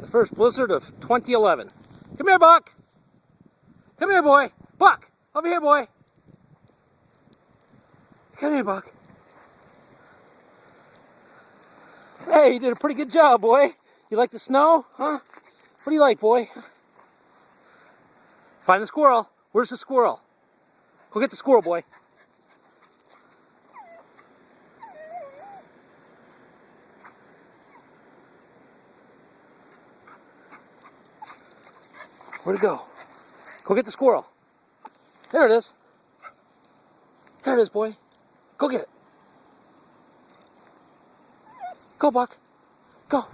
The first blizzard of 2011. Come here, Buck. Come here, boy. Buck, over here, boy. Come here, Buck. Hey, you did a pretty good job, boy. You like the snow, huh? What do you like, boy? Find the squirrel. Where's the squirrel? Go get the squirrel, boy. Where'd it go? Go get the squirrel. There it is. There it is, boy. Go get it. Go, Buck. Go.